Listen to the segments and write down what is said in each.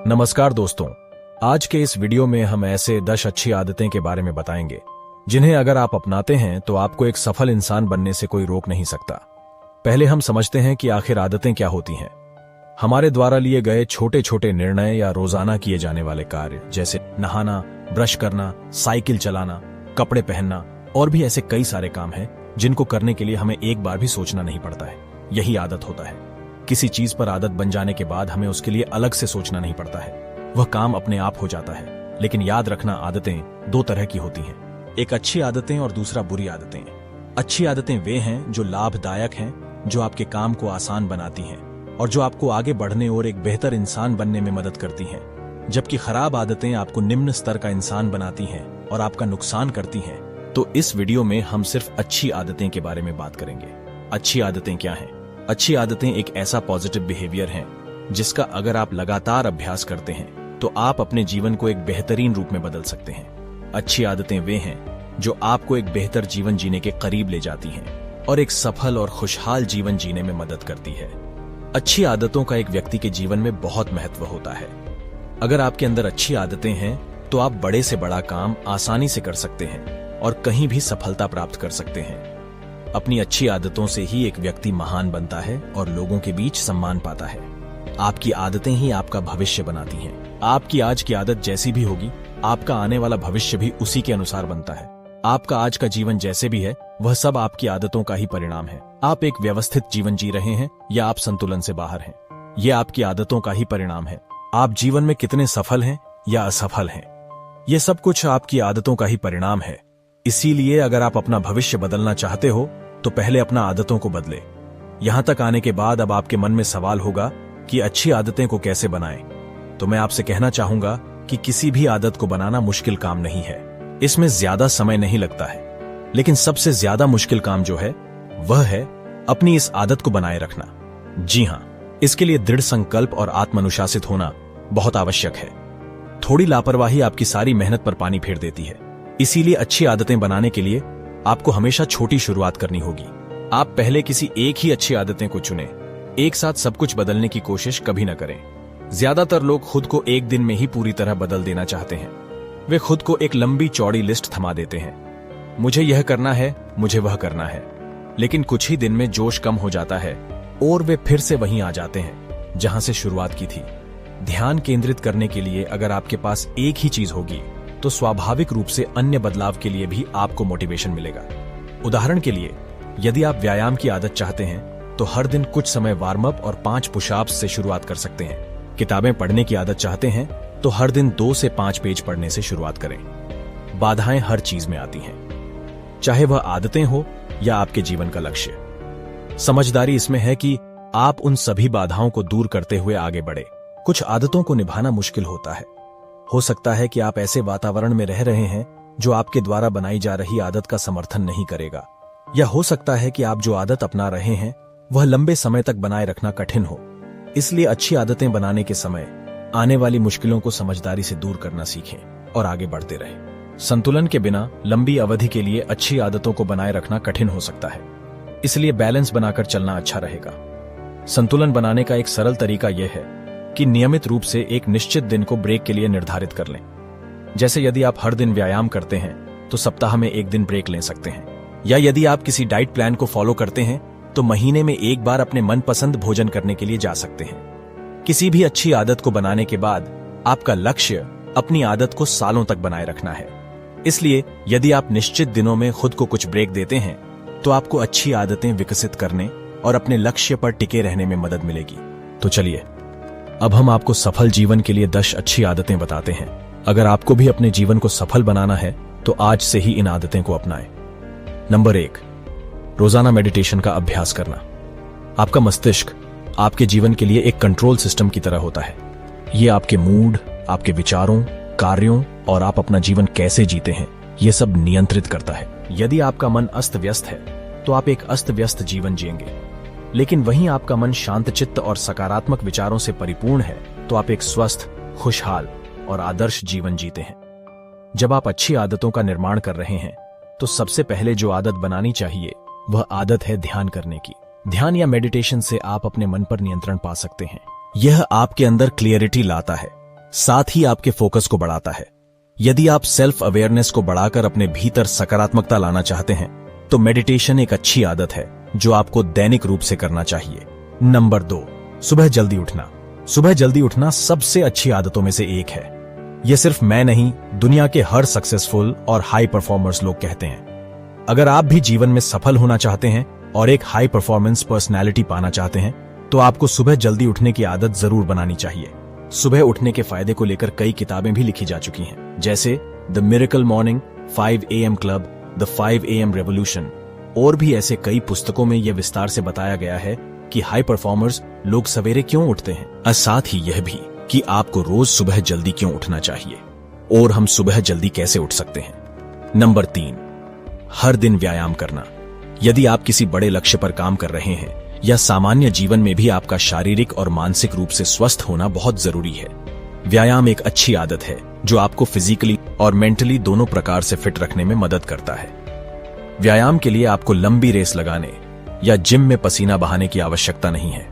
नमस्कार दोस्तों, आज के इस वीडियो में हम ऐसे 10 अच्छी आदतें के बारे में बताएंगे जिन्हें अगर आप अपनाते हैं तो आपको एक सफल इंसान बनने से कोई रोक नहीं सकता। पहले हम समझते हैं कि आखिर आदतें क्या होती हैं। हमारे द्वारा लिए गए छोटे छोटे निर्णय या रोजाना किए जाने वाले कार्य जैसे नहाना, ब्रश करना, साइकिल चलाना, कपड़े पहनना और भी ऐसे कई सारे काम हैं जिनको करने के लिए हमें एक बार भी सोचना नहीं पड़ता है। यही आदत होता है। किसी चीज पर आदत बन जाने के बाद हमें उसके लिए अलग से सोचना नहीं पड़ता है, वह काम अपने आप हो जाता है। लेकिन याद रखना, आदतें दो तरह की होती हैं, एक अच्छी आदतें और दूसरा बुरी आदतें। अच्छी आदतें वे हैं जो लाभदायक हैं, जो आपके काम को आसान बनाती हैं और जो आपको आगे बढ़ने और एक बेहतर इंसान बनने में मदद करती हैं। जबकि खराब आदतें आपको निम्न स्तर का इंसान बनाती हैं और आपका नुकसान करती हैं। तो इस वीडियो में हम सिर्फ अच्छी आदतें के बारे में बात करेंगे। अच्छी आदतें क्या हैं? अच्छी आदतें एक ऐसा पॉजिटिव बिहेवियर है जिसका अगर आप लगातार अभ्यास करते हैं तो आप अपने जीवन को एक बेहतरीन रूप में बदल सकते हैं। अच्छी आदतें वे हैं जो आपको एक बेहतर जीवन जीने के करीब ले जाती हैं और एक सफल और खुशहाल जीवन जीने में मदद करती है। अच्छी आदतों का एक व्यक्ति के जीवन में बहुत महत्व होता है। अगर आपके अंदर अच्छी आदतें हैं तो आप बड़े से बड़ा काम आसानी से कर सकते हैं और कहीं भी सफलता प्राप्त कर सकते हैं। अपनी अच्छी आदतों से ही एक व्यक्ति महान बनता है और लोगों के बीच सम्मान पाता है। आपकी आदतें ही आपका भविष्य बनाती हैं। आपकी आज की आदत जैसी भी होगी, आपका आने वाला भविष्य भी उसी के अनुसार बनता है। आपका आज का जीवन जैसे भी है, वह सब आपकी आदतों का ही परिणाम है। आप एक व्यवस्थित जीवन जी रहे हैं या आप संतुलन से बाहर हैं, यह आपकी आदतों का ही परिणाम है। आप जीवन में कितने सफल हैं या असफल हैं, यह सब कुछ आपकी आदतों का ही परिणाम है। इसीलिए अगर आप अपना भविष्य बदलना चाहते हो तो पहले अपना आदतों को बदले। यहां तक आने के बाद अब आपके मन में सवाल होगा कि अच्छी आदतें को कैसे बनाएं। तो मैं आपसे कहना चाहूंगा कि किसी भी आदत को बनाना मुश्किल काम नहीं है। इसमें ज्यादा समय नहीं लगता है, लेकिन सबसे ज्यादा मुश्किल काम जो है वह है अपनी इस आदत को बनाए रखना। जी हां, इसके लिए दृढ़ संकल्प और आत्मानुशासित होना बहुत आवश्यक है। थोड़ी लापरवाही आपकी सारी मेहनत पर पानी फेर देती है। इसीलिए अच्छी आदतें बनाने के लिए आपको हमेशा छोटी शुरुआत करनी होगी। आप पहले किसी एक ही अच्छी आदतें को चुनें। एक साथ सब कुछ बदलने की कोशिश कभी न करें। ज्यादातर लोग खुद को एक दिन में ही पूरी तरह बदल देना चाहते हैं। वे खुद को एक लंबी चौड़ी लिस्ट थमा देते हैं। मुझे यह करना है, मुझे वह करना है। लेकिन कुछ ही दिन में जोश कम हो जाता है और वे फिर से वहीं आ जाते हैं जहां से शुरुआत की थी। ध्यान केंद्रित करने के लिए अगर आपके पास एक ही चीज होगी तो स्वाभाविक रूप से अन्य बदलाव के लिए भी आपको मोटिवेशन मिलेगा। उदाहरण के लिए, यदि आप व्यायाम की आदत चाहते हैं तो हर दिन कुछ समय वार्म अप और 5 पुशअप्स से शुरुआत कर सकते हैं। किताबें पढ़ने की आदत चाहते हैं तो हर दिन 2 से 5 पेज पढ़ने से शुरुआत करें। बाधाएं हर चीज में आती हैं, चाहे वह आदतें हो या आपके जीवन का लक्ष्य। समझदारी इसमें है कि आप उन सभी बाधाओं को दूर करते हुए आगे बढ़े। कुछ आदतों को निभाना मुश्किल होता है। हो सकता है कि आप ऐसे वातावरण में रह रहे हैं जो आपके द्वारा बनाई जा रही आदत का समर्थन नहीं करेगा, या हो सकता है कि आप जो आदत अपना रहे हैं वह लंबे समय तक बनाए रखना कठिन हो। इसलिए अच्छी आदतें बनाने के समय आने वाली मुश्किलों को समझदारी से दूर करना सीखें और आगे बढ़ते रहें। संतुलन के बिना लंबी अवधि के लिए अच्छी आदतों को बनाए रखना कठिन हो सकता है, इसलिए बैलेंस बनाकर चलना अच्छा रहेगा। संतुलन बनाने का एक सरल तरीका यह है कि नियमित रूप से एक निश्चित दिन को ब्रेक के लिए निर्धारित कर लें। जैसे यदि आप हर दिन व्यायाम करते हैं तो सप्ताह में एक दिन ब्रेक ले सकते हैं, या यदि आप किसी डाइट प्लान को फॉलो करते हैं तो महीने में एक बार अपने मनपसंद भोजन करने के लिए जा सकते हैं। किसी भी अच्छी आदत को बनाने के बाद आपका लक्ष्य अपनी आदत को सालों तक बनाए रखना है। इसलिए यदि आप निश्चित दिनों में खुद को कुछ ब्रेक देते हैं तो आपको अच्छी आदतें विकसित करने और अपने लक्ष्य पर टिके रहने में मदद मिलेगी। तो चलिए, अब हम आपको सफल जीवन के लिए 10 अच्छी आदतें बताते हैं। अगर आपको भी अपने जीवन को सफल बनाना है तो आज से ही इन आदतें को अपनाएं। नंबर 1, रोजाना मेडिटेशन का अभ्यास करना। आपका मस्तिष्क आपके जीवन के लिए एक कंट्रोल सिस्टम की तरह होता है। ये आपके मूड, आपके विचारों, कार्यों और आप अपना जीवन कैसे जीते हैं, ये सब नियंत्रित करता है। यदि आपका मन अस्त व्यस्त है तो आप एक अस्त व्यस्त जीवन जिएंगे, लेकिन वहीं आपका मन शांत चित्त और सकारात्मक विचारों से परिपूर्ण है तो आप एक स्वस्थ, खुशहाल और आदर्श जीवन जीते हैं। जब आप अच्छी आदतों का निर्माण कर रहे हैं तो सबसे पहले जो आदत बनानी चाहिए वह आदत है ध्यान करने की। ध्यान या मेडिटेशन से आप अपने मन पर नियंत्रण पा सकते हैं। यह आपके अंदर क्लियरिटी लाता है। साथ ही आपके फोकस को बढ़ाता है। यदि आप सेल्फ अवेयरनेस को बढ़ाकर अपने भीतर सकारात्मकता लाना चाहते हैं तो मेडिटेशन एक अच्छी आदत है जो आपको दैनिक रूप से करना चाहिए। नंबर 2, सुबह जल्दी उठना। सुबह जल्दी उठना सबसे अच्छी आदतों में से एक है। यह सिर्फ मैं नहीं, दुनिया के हर सक्सेसफुल और हाई परफॉर्मर्स लोग कहते हैं। अगर आप भी जीवन में सफल होना चाहते हैं और एक हाई परफॉर्मेंस पर्सनैलिटी पाना चाहते हैं तो आपको सुबह जल्दी उठने की आदत जरूर बनानी चाहिए। सुबह उठने के फायदे को लेकर कई किताबें भी लिखी जा चुकी हैं, जैसे the miracle morning, 5 AM club, the 5 AM revolution और भी ऐसे कई पुस्तकों में यह विस्तार से बताया गया है कि हाई परफॉर्मर्स लोग सवेरे क्यों उठते हैं, और साथ ही यह भी कि आपको रोज सुबह जल्दी क्यों उठना चाहिए और हम सुबह जल्दी कैसे उठ सकते हैं। नंबर 3, हर दिन व्यायाम करना। यदि आप किसी बड़े लक्ष्य पर काम कर रहे हैं या सामान्य जीवन में भी आपका शारीरिक और मानसिक रूप से स्वस्थ होना बहुत जरूरी है। व्यायाम एक अच्छी आदत है जो आपको फिजिकली और मेंटली दोनों प्रकार से फिट रखने में मदद करता है। व्यायाम के लिए आपको लंबी रेस लगाने या जिम में पसीना बहाने की आवश्यकता नहीं है।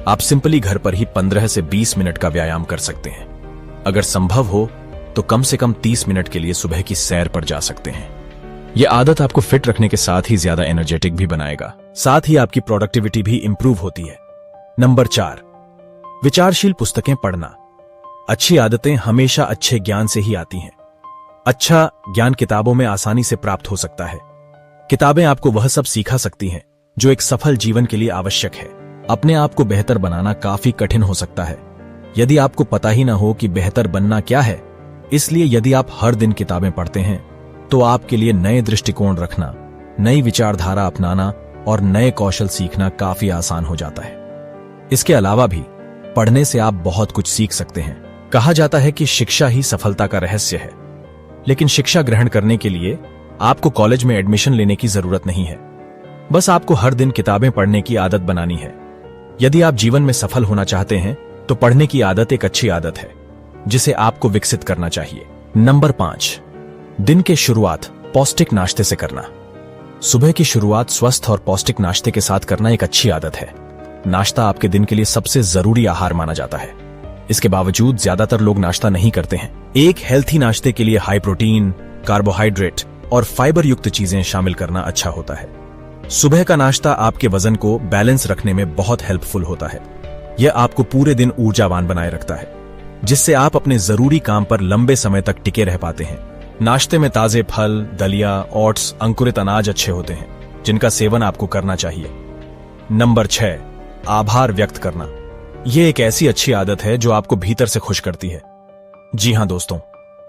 आप सिंपली घर पर ही 15 से 20 मिनट का व्यायाम कर सकते हैं। अगर संभव हो तो कम से कम 30 मिनट के लिए सुबह की सैर पर जा सकते हैं। यह आदत आपको फिट रखने के साथ ही ज्यादा एनर्जेटिक भी बनाएगा, साथ ही आपकी प्रोडक्टिविटी भी इंप्रूव होती है। नंबर 4, विचारशील पुस्तकें पढ़ना। अच्छी आदतें हमेशा अच्छे ज्ञान से ही आती हैं। अच्छा ज्ञान किताबों में आसानी से प्राप्त हो सकता है। किताबें आपको वह सब सिखा सकती हैं जो एक सफल जीवन के लिए आवश्यक है। अपने आप को बेहतर बनाना काफी कठिन हो सकता है यदि आपको पता ही ना हो कि बेहतर बनना क्या है। इसलिए यदि आप हर दिन किताबें पढ़ते हैं तो आपके लिए नए दृष्टिकोण रखना, नई विचारधारा अपनाना और नए कौशल सीखना काफी आसान हो जाता है। इसके अलावा भी पढ़ने से आप बहुत कुछ सीख सकते हैं। कहा जाता है कि शिक्षा ही सफलता का रहस्य है, लेकिन शिक्षा ग्रहण करने के लिए आपको कॉलेज में एडमिशन लेने की जरूरत नहीं है। बस आपको हर दिन किताबें पढ़ने की आदत बनानी है। यदि आप जीवन में सफल होना चाहते हैं तो पढ़ने की आदत एक अच्छी आदत है जिसे आपको विकसित करना चाहिए। नंबर 5, दिन के शुरुआत पौष्टिक नाश्ते से करना। सुबह की शुरुआत स्वस्थ और पौष्टिक नाश्ते के साथ करना एक अच्छी आदत है। नाश्ता आपके दिन के लिए सबसे जरूरी आहार माना जाता है। इसके बावजूद ज्यादातर लोग नाश्ता नहीं करते हैं। एक हेल्थी नाश्ते के लिए हाई प्रोटीन, कार्बोहाइड्रेट और फाइबर युक्त चीजें शामिल करना अच्छा होता है। सुबह का नाश्ता आपके वजन को बैलेंस रखने में बहुत हेल्पफुल होता है। यह आपको पूरे दिन ऊर्जावान बनाए रखता है, जिससे आप अपने जरूरी काम पर लंबे समय तक टिके रह पाते हैं। नाश्ते में ताजे फल, दलिया, ओट्स, अंकुरित अनाज अच्छे होते हैं, जिनका सेवन आपको करना चाहिए। नंबर 6, आभार व्यक्त करना। यह एक ऐसी अच्छी आदत है जो आपको भीतर से खुश करती है। जी हां दोस्तों,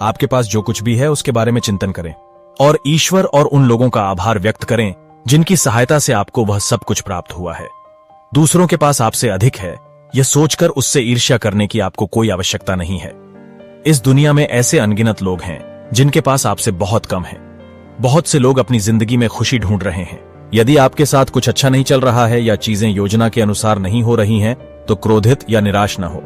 आपके पास जो कुछ भी है उसके बारे में चिंतन करें और ईश्वर और उन लोगों का आभार व्यक्त करें जिनकी सहायता से आपको वह सब कुछ प्राप्त हुआ है। दूसरों के पास आपसे अधिक है, यह सोचकर उससे ईर्ष्या करने की आपको कोई आवश्यकता नहीं है। इस दुनिया में ऐसे अनगिनत लोग हैं जिनके पास आपसे बहुत कम है। बहुत से लोग अपनी जिंदगी में खुशी ढूंढ रहे हैं। यदि आपके साथ कुछ अच्छा नहीं चल रहा है या चीजें योजना के अनुसार नहीं हो रही हैं, तो क्रोधित या निराश न हो।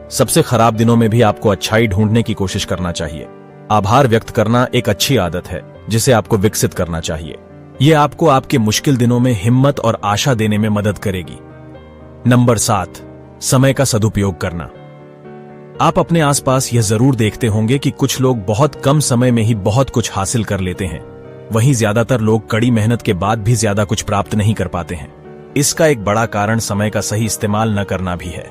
सबसे खराब दिनों में भी आपको अच्छाई ढूंढने की कोशिश करना चाहिए। आभार व्यक्त करना एक अच्छी आदत है जिसे आपको विकसित करना चाहिए। यह आपको आपके मुश्किल दिनों में हिम्मत और आशा देने में मदद करेगी। नंबर 7, समय का सदुपयोग करना। आप अपने आसपास यह जरूर देखते होंगे कि कुछ लोग बहुत कम समय में ही बहुत कुछ हासिल कर लेते हैं, वहीं ज्यादातर लोग कड़ी मेहनत के बाद भी ज्यादा कुछ प्राप्त नहीं कर पाते हैं। इसका एक बड़ा कारण समय का सही इस्तेमाल न करना भी है।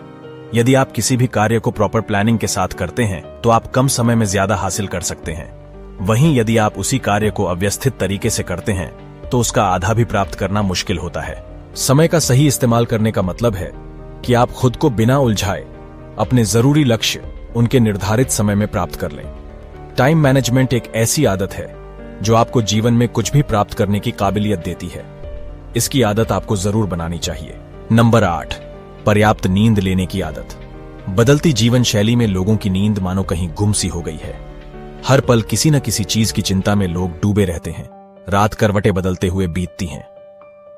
यदि आप किसी भी कार्य को प्रॉपर प्लानिंग के साथ करते हैं तो आप कम समय में ज्यादा हासिल कर सकते हैं। वहीं यदि आप उसी कार्य को अव्यवस्थित तरीके से करते हैं तो उसका आधा भी प्राप्त करना मुश्किल होता है। समय का सही इस्तेमाल करने का मतलब है कि आप खुद को बिना उलझाए अपने जरूरी लक्ष्य उनके निर्धारित समय में प्राप्त कर लें। टाइम मैनेजमेंट एक ऐसी आदत है जो आपको जीवन में कुछ भी प्राप्त करने की काबिलियत देती है। इसकी आदत आपको जरूर बनानी चाहिए। नंबर 8, पर्याप्त नींद लेने की आदत। बदलती जीवन शैली में लोगों की नींद मानो कहीं गुम सी हो गई है। हर पल किसी न किसी चीज की चिंता में लोग डूबे रहते हैं। रात करवटें बदलते हुए बीतती हैं।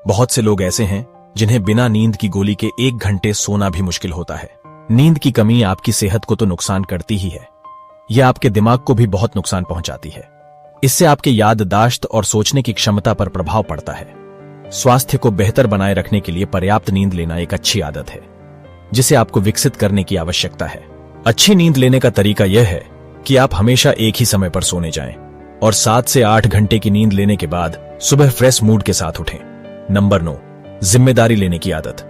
बहुत से लोग ऐसे हैं जिन्हें बिना नींद की गोली के 1 घंटे सोना भी मुश्किल होता है। नींद की कमी आपकी सेहत को तो नुकसान करती ही है, यह आपके दिमाग को भी बहुत नुकसान पहुंचाती है। इससे आपके याददाश्त और सोचने की क्षमता पर प्रभाव पड़ता है। स्वास्थ्य को बेहतर बनाए रखने के लिए पर्याप्त नींद लेना एक अच्छी आदत है जिसे आपको विकसित करने की आवश्यकता है। अच्छी नींद लेने का तरीका यह है कि आप हमेशा एक ही समय पर सोने जाएं और 7 से 8 घंटे की नींद लेने के बाद सुबह फ्रेश मूड के साथ उठें। नंबर 9, जिम्मेदारी लेने की आदत।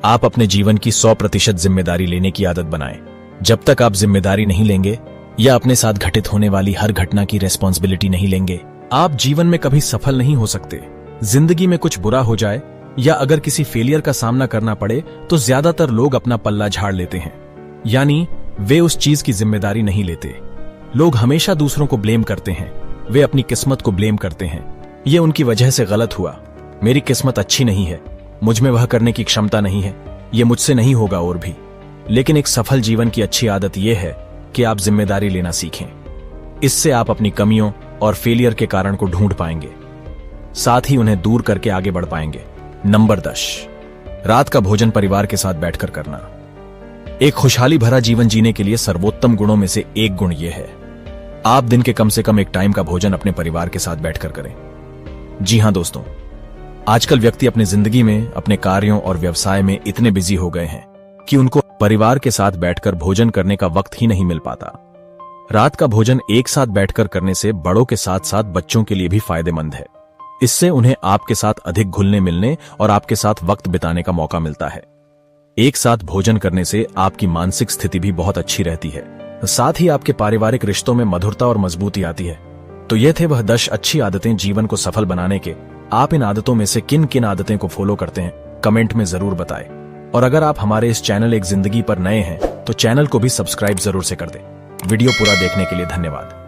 आप अपने जीवन की 100% जिम्मेदारी लेने की आदत बनाएं। जब तक आप जिम्मेदारी नहीं लेंगे या अपने साथ घटित होने वाली हर घटना की रेस्पॉन्सिबिलिटी नहीं लेंगे, आप जीवन में कभी सफल नहीं हो सकते। जिंदगी में कुछ बुरा हो जाए या अगर किसी फेलियर का सामना करना पड़े तो ज्यादातर लोग अपना पल्ला झाड़ लेते हैं, यानी वे उस चीज की जिम्मेदारी नहीं लेते। लोग हमेशा दूसरों को ब्लेम करते हैं, वे अपनी किस्मत को ब्लेम करते हैं। ये उनकी वजह से गलत हुआ, मेरी किस्मत अच्छी नहीं है, मुझ में वह करने की क्षमता नहीं है, ये मुझसे नहीं होगा और भी। लेकिन एक सफल जीवन की अच्छी आदत यह है कि आप जिम्मेदारी लेना सीखें। इससे आप अपनी कमियों और फेलियर के कारण को ढूंढ पाएंगे, साथ ही उन्हें दूर करके आगे बढ़ पाएंगे। नंबर 10, रात का भोजन परिवार के साथ बैठकर करना। एक खुशहाली भरा जीवन जीने के लिए सर्वोत्तम गुणों में से एक गुण यह है, आप दिन के कम से कम एक टाइम का भोजन अपने परिवार के साथ बैठकर करें। जी हां दोस्तों, आजकल व्यक्ति अपनी जिंदगी में अपने कार्यों और व्यवसाय में इतने बिजी हो गए हैं कि उनको परिवार के साथ बैठकर भोजन करने का वक्त ही नहीं मिल पाता। रात का भोजन एक साथ बैठकर करने से बड़ों के साथ साथ बच्चों के लिए भी फायदेमंद है। इससे उन्हें आपके साथ अधिक घुलने मिलने और आपके साथ वक्त बिताने का मौका मिलता है। एक साथ भोजन करने से आपकी मानसिक स्थिति भी बहुत अच्छी रहती है, साथ ही आपके पारिवारिक रिश्तों में मधुरता और मजबूती आती है। तो ये थे वह 10 अच्छी आदतें जीवन को सफल बनाने के। आप इन आदतों में से किन किन आदतें को फॉलो करते हैं, कमेंट में जरूर बताएं। और अगर आप हमारे इस चैनल एक जिंदगी पर नए हैं तो चैनल को भी सब्सक्राइब जरूर से कर दें। वीडियो पूरा देखने के लिए धन्यवाद।